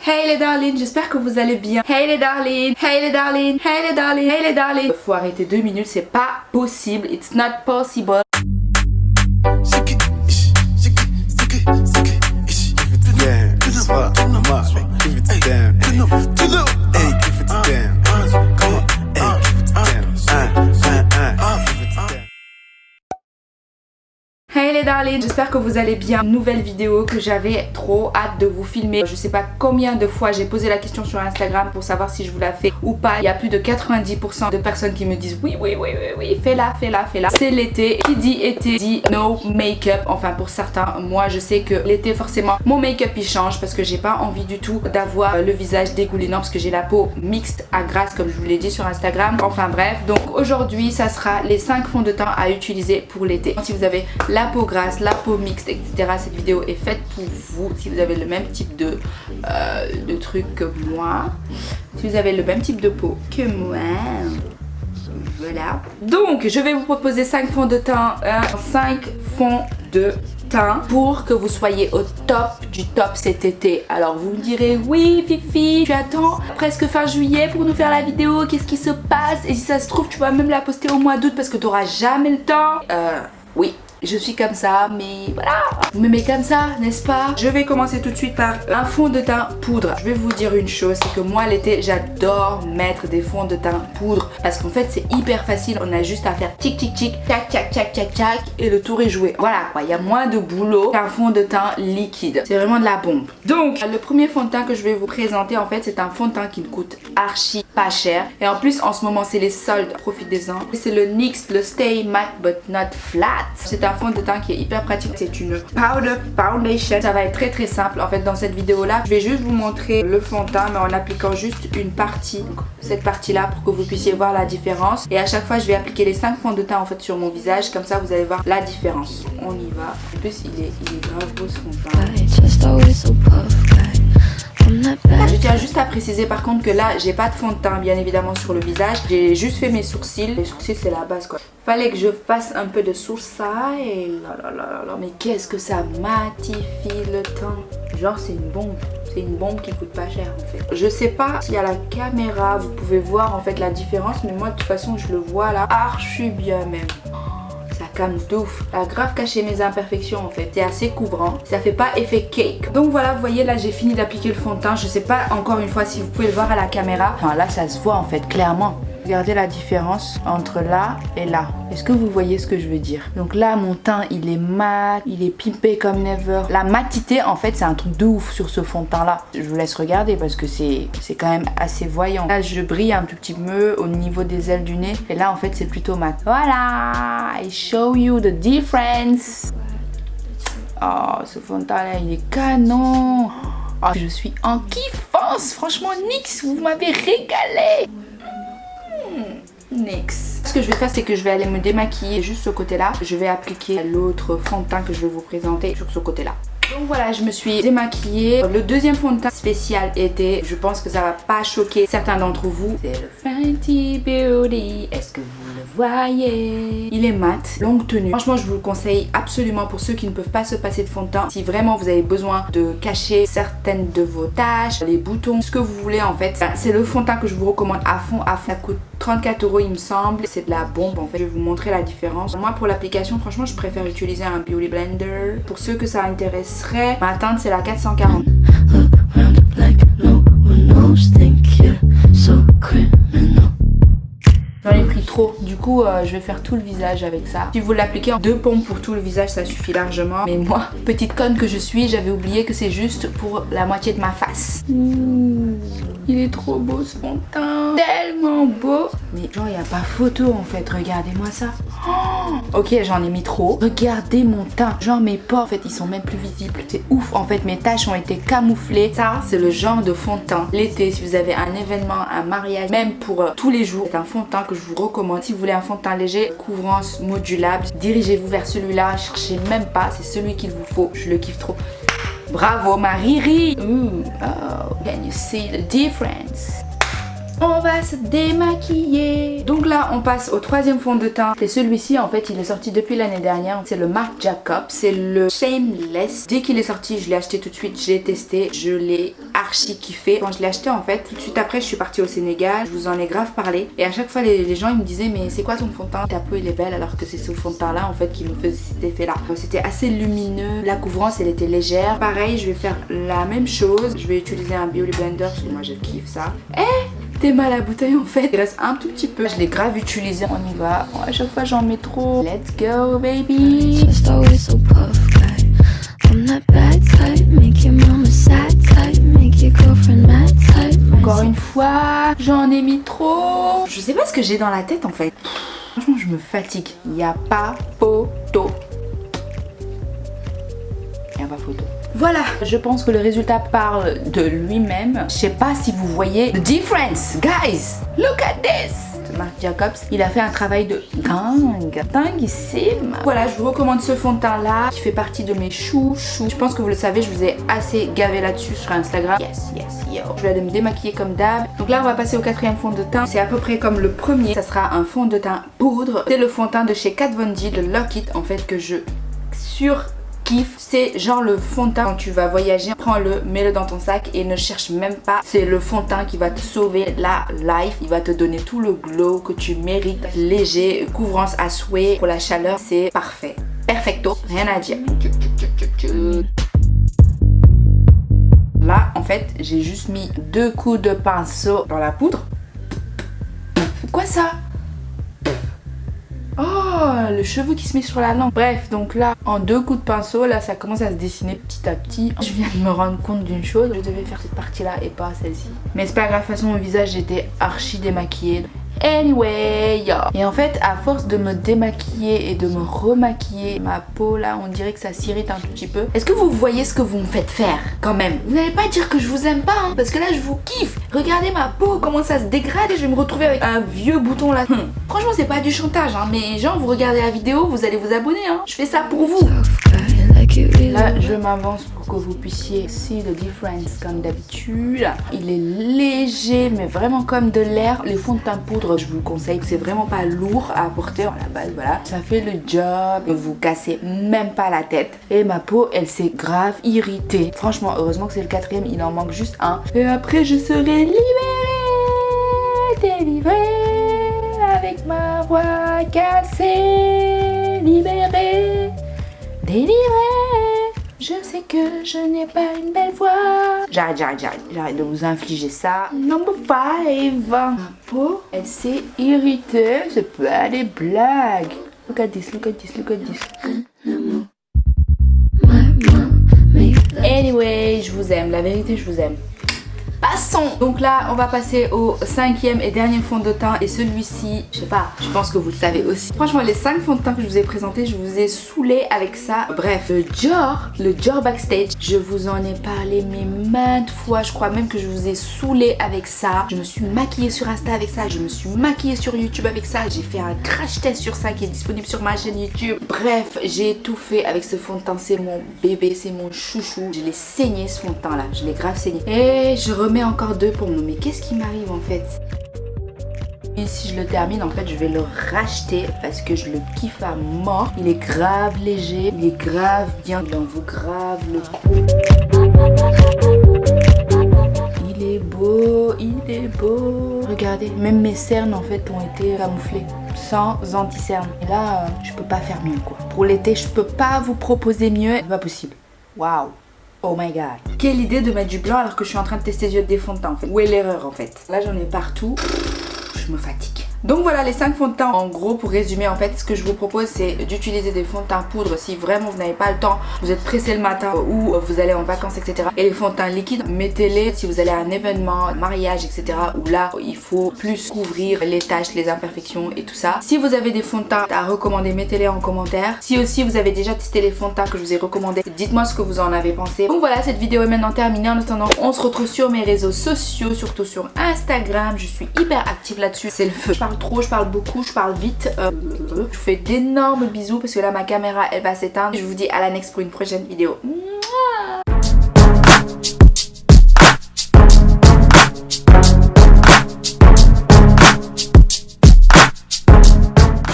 Hey les darlings, j'espère que vous allez bien. Hey les darlings, hey les darlings, hey les darlings, hey les darlings. Faut arrêter 2 minutes, c'est pas possible. It's not possible. Hey les darlings, j'espère que vous allez bien. Nouvelle vidéo que j'avais trop hâte de vous filmer. Je sais pas combien de fois j'ai posé la question sur Instagram pour savoir si je vous la fais ou pas. Il y a plus de 90% de personnes qui me disent oui, fais-la. C'est l'été. Qui dit été dit no make-up. Enfin pour certains, moi je sais que l'été forcément mon make-up il change parce que j'ai pas envie du tout d'avoir le visage dégoulinant parce que j'ai la peau mixte à grasse comme je vous l'ai dit sur Instagram. Enfin bref, donc aujourd'hui ça sera les 5 fonds de teint à utiliser pour l'été. Si vous avez la peau grasse, la peau mixte, etc. Cette vidéo est faite pour vous. Si vous avez le même type de truc que moi, si vous avez le même type de peau que moi, voilà. Donc je vais vous proposer 5 fonds de teint, 5 fonds de teint pour que vous soyez au top du top cet été. Alors vous me direz oui Fifi, tu attends presque fin juillet pour nous faire la vidéo, qu'est-ce qui se passe? Et si ça se trouve tu vas même la poster au mois d'août parce que tu n'auras jamais le temps. Oui. Je suis comme ça, mais voilà. Vous m'aimez comme ça, n'est-ce pas? Je vais commencer tout de suite par un fond de teint poudre. Je vais vous dire une chose, c'est que moi l'été, j'adore mettre des fonds de teint poudre. Parce qu'en fait, c'est hyper facile. On a juste à faire tic tic tic, tac tac tac tac tac, et le tour est joué. Voilà quoi, il y a moins de boulot qu'un fond de teint liquide. C'est vraiment de la bombe. Donc, le premier fond de teint que je vais vous présenter, en fait, c'est un fond de teint qui ne coûte archi pas cher. Et en plus, en ce moment, c'est les soldes. Profitez-en. C'est le NYX, le Stay Matte But Not Flat. C'est un fond de teint qui est hyper pratique. C'est une powder foundation. Ça va être très simple. En fait, dans cette vidéo là, je vais juste vous montrer le fond de teint, mais en appliquant juste une partie. Donc, cette partie là pour que vous puissiez voir la différence. Et à chaque fois, je vais appliquer les 5 fonds de teint en fait sur mon visage. Comme ça, vous allez voir la différence. On y va. En plus, il est grave beau ce fond de teint. Je tiens juste à préciser par contre que là j'ai pas de fond de teint bien évidemment sur le visage. J'ai juste fait mes sourcils. Les sourcils c'est la base quoi. Fallait que je fasse un peu de sourcils. Mais qu'est-ce que ça matifie le teint. Genre c'est une bombe. C'est une bombe qui coûte pas cher en fait. Je sais pas si à la caméra vous pouvez voir en fait la différence. Mais moi de toute façon je le vois là archi bien même. Ça calme de ouf. Ça a grave caché mes imperfections en fait. C'est assez couvrant. Ça fait pas effet cake. Donc voilà, vous voyez là j'ai fini d'appliquer le fond de teint. Je sais pas encore une fois si vous pouvez le voir à la caméra. Enfin, là ça se voit en fait clairement. Regardez la différence entre là et là. Est-ce que vous voyez ce que je veux dire? Donc là mon teint il est mat, il est pimpé comme never. La matité en fait c'est un truc de ouf sur ce fond de teint là. Je vous laisse regarder parce que c'est quand même assez voyant. Là je brille un tout petit peu au niveau des ailes du nez. Et là en fait c'est plutôt mat. Voilà, I show you the difference. Oh ce fond de teint là il est canon. Oh, je suis en kiffance. Franchement NYX vous m'avez régalé. NYX. Ce que je vais faire c'est que je vais aller me démaquiller juste ce côté là. Je vais appliquer l'autre fond de teint que je vais vous présenter sur ce côté là. Donc voilà, je me suis démaquillée. Le deuxième fond de teint spécial été, je pense que ça va pas choquer certains d'entre vous. C'est le Fenty Beauty. Est-ce que vous le voyez? Il est mat, longue tenue. Franchement, je vous le conseille absolument pour ceux qui ne peuvent pas se passer de fond de teint. Si vraiment vous avez besoin de cacher certaines de vos taches, les boutons, ce que vous voulez en fait. C'est le fond de teint que je vous recommande à fond. Ça coûte 34 € il me semble. C'est de la bombe en fait. Je vais vous montrer la différence. Moi pour l'application, franchement, je préfère utiliser un Beauty Blender. Pour ceux que ça intéresserait, ma teinte c'est la 440. J'en ai pris trop, du coup je vais faire tout le visage avec ça. Si vous l'appliquez en 2 pompes pour tout le visage ça suffit largement. Mais moi, petite conne que je suis, j'avais oublié que c'est juste pour la moitié de ma face. Il est trop beau ce fond de teint, tellement beau. Mais genre il n'y a pas photo en fait, regardez-moi ça. Ok j'en ai mis trop. Regardez mon teint, genre mes pores en fait ils sont même plus visibles. C'est ouf en fait, mes taches ont été camouflées. Ça c'est le genre de fond de teint. L'été si vous avez un événement, un mariage, même pour tous les jours, c'est un fond de teint que je vous recommande. Si vous voulez un fond de teint léger, couvrance modulable, dirigez-vous vers celui-là, cherchez même pas, c'est celui qu'il vous faut. Je le kiffe trop. Bravo ma Riri. Oh, can you see the difference? On va se démaquiller. Donc là on passe au troisième fond de teint. Et celui-ci en fait il est sorti depuis l'année dernière. C'est le Marc Jacobs. C'est le Shameless. Dès qu'il est sorti je l'ai acheté tout de suite. Je l'ai testé. Je l'ai archi kiffé. Quand je l'ai acheté en fait tout de suite après je suis partie au Sénégal. Je vous en ai grave parlé. Et à chaque fois les gens ils me disaient mais c'est quoi ton fond de teint? Ta peau il est belle alors que c'est ce fond de teint là en fait qui me faisait cet effet là. C'était assez lumineux. La couvrance elle était légère. Pareil je vais faire la même chose. Je vais utiliser un Beauty Blender parce que moi je kiffe ça. T'es mal à la bouteille en fait. Il reste un tout petit peu. Je l'ai grave utilisé. On y va. Oh, à chaque fois j'en mets trop. Let's go baby. Encore une fois, j'en ai mis trop. Je sais pas ce que j'ai dans la tête en fait. Franchement je me fatigue. Il n'y a pas photo. Il n'y a pas photo. Voilà, je pense que le résultat parle de lui-même. Je sais pas si vous voyez the difference, guys. Look at this. Marc Jacobs, il a fait un travail de dinguissime. Voilà, je vous recommande ce fond de teint là qui fait partie de mes chouchous. Je pense que vous le savez, je vous ai assez gavé là-dessus sur Instagram. Yes, yo. Je vais aller me démaquiller comme d'hab. Donc là, on va passer au quatrième fond de teint. C'est à peu près comme le premier. Ça sera un fond de teint poudre. C'est le fond de teint de chez Kat Von D, le Lock It, en fait, que je kiff. C'est genre le fond de teint quand tu vas voyager, prends-le, mets-le dans ton sac et ne cherche même pas. C'est le fond de teint qui va te sauver la life. Il va te donner tout le glow que tu mérites. Léger, couvrance à souhait. Pour la chaleur, c'est parfait. Perfecto, rien à dire. Là, en fait, j'ai juste mis 2 coups de pinceau dans la poudre. Quoi ça? Oh, le cheveu qui se met sur la langue. Bref, donc là, en 2 coups de pinceau, là, ça commence à se dessiner petit à petit. Je viens de me rendre compte d'une chose. Je devais faire cette partie-là et pas celle-ci. Mais c'est pas grave, de toute façon, mon visage était archi démaquillé. Anyway, yo. Et en fait, à force de me démaquiller et de me remaquiller, ma peau là, on dirait que ça s'irrite un tout petit peu. Est-ce que vous voyez ce que vous me faites faire quand même? Vous n'allez pas dire que je vous aime pas, hein, parce que là, je vous kiffe. Regardez ma peau, comment ça se dégrade et je vais me retrouver avec un vieux bouton là. Franchement, c'est pas du chantage, hein, mais genre, vous regardez la vidéo, vous allez vous abonner, hein. Je fais ça pour vous. Là, je m'avance pour que vous puissiez see the difference comme d'habitude. Il est léger, mais vraiment comme de l'air. Les fonds de teint poudre, je vous le conseille, c'est vraiment pas lourd à porter à la base, voilà. Ça fait le job, ne vous cassez même pas la tête. Et ma peau, elle s'est grave irritée. Franchement, heureusement que c'est le quatrième, il en manque juste un. Et après, je serai libérée, délivrée, avec ma voix cassée, libérée. Délivrée, je sais que je n'ai pas une belle voix. J'arrête de vous infliger ça. Number 5. Ma peau, elle s'est irritée. C'est pas des blagues. Look at this. Anyway, je vous aime. La vérité, je vous aime. Passons. Donc là, on va passer au 5e et dernier fond de teint. Et celui-ci, je sais pas, je pense que vous le savez aussi. Franchement, les 5 fonds de teint que je vous ai présentés, je vous ai saoulé avec ça. Bref, le Dior Backstage, je vous en ai parlé mais maintes fois. Je crois même que je vous ai saoulé avec ça. Je me suis maquillée sur Insta avec ça. Je me suis maquillée sur YouTube avec ça. J'ai fait un crash test sur ça qui est disponible sur ma chaîne YouTube. Bref, j'ai tout fait avec ce fond de teint. C'est mon bébé, c'est mon chouchou. Je l'ai saigné ce fond de teint là. Je l'ai grave saigné. Et je remets encore 2 pour nous. Mais qu'est-ce qui m'arrive en fait? Et si je le termine, en fait, je vais le racheter parce que je le kiffe à mort. Il est grave léger, il est grave bien. Il en vaut grave le coup. Il est beau, il est beau. Regardez, même mes cernes en fait ont été camouflées sans anti-cernes. Et là, je peux pas faire mieux quoi. Pour l'été, je peux pas vous proposer mieux. C'est pas possible. Waouh. Oh my god. Quelle idée de mettre du blanc alors que je suis en train de tester des yeux de fond de teint en fait. Où est l'erreur en fait? Là j'en ai partout. Je me fatigue. Donc voilà les 5 fonds de teint. En gros, pour résumer, en fait, ce que je vous propose, c'est d'utiliser des fonds de teint poudre si vraiment vous n'avez pas le temps, vous êtes pressé le matin ou vous allez en vacances, etc. Et les fonds de teint liquides, mettez-les si vous allez à un événement, un mariage, etc. où là, il faut plus couvrir les taches, les imperfections et tout ça. Si vous avez des fonds de teint à recommander, mettez-les en commentaire. Si aussi vous avez déjà testé les fonds de teint que je vous ai recommandés, dites-moi ce que vous en avez pensé. Donc voilà, cette vidéo est maintenant terminée. En attendant, on se retrouve sur mes réseaux sociaux, surtout sur Instagram. Je suis hyper active là-dessus. C'est le feu. Je parle trop, je parle beaucoup, je parle vite. Je vous fais d'énormes bisous parce que là ma caméra elle va s'éteindre. Je vous dis à la next pour une prochaine vidéo.